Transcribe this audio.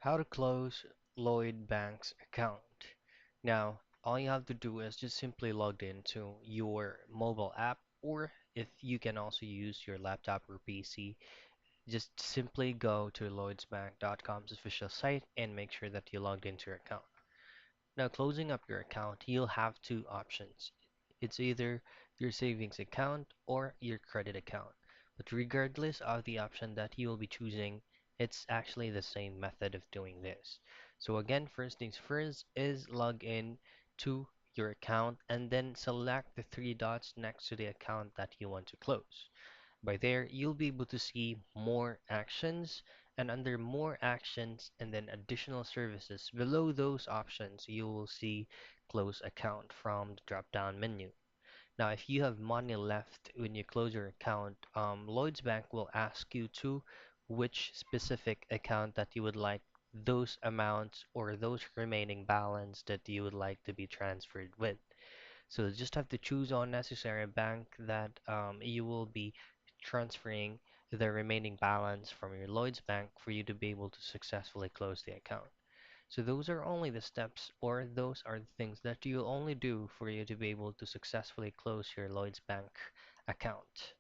How to close Lloyd Bank's account. Now, all you have to do is just simply log into your mobile app, or if you can also use your laptop or PC, just simply go to lloydsbank.com's official site and make sure that you logged into your account. Now, closing up your account, you'll have two options. It's either your savings account or your credit account. But regardless of the option that you will be choosing, it's actually the same method of doing this. So again, first things first is log in to your account and then select the three dots next to the account that you want to close. By there, you'll be able to see more actions, and under more actions and then additional services, below those options, you will see close account from the drop-down menu. Now, if you have money left when you close your account, Lloyds Bank will ask you to which specific account that you would like those amounts or those remaining balance that you would like to be transferred with. So you just have to choose on necessary bank that you will be transferring the remaining balance from your Lloyds Bank for you to be able to successfully close the account. So those are only the steps, or those are the things that you only do for you to be able to successfully close your Lloyds Bank account.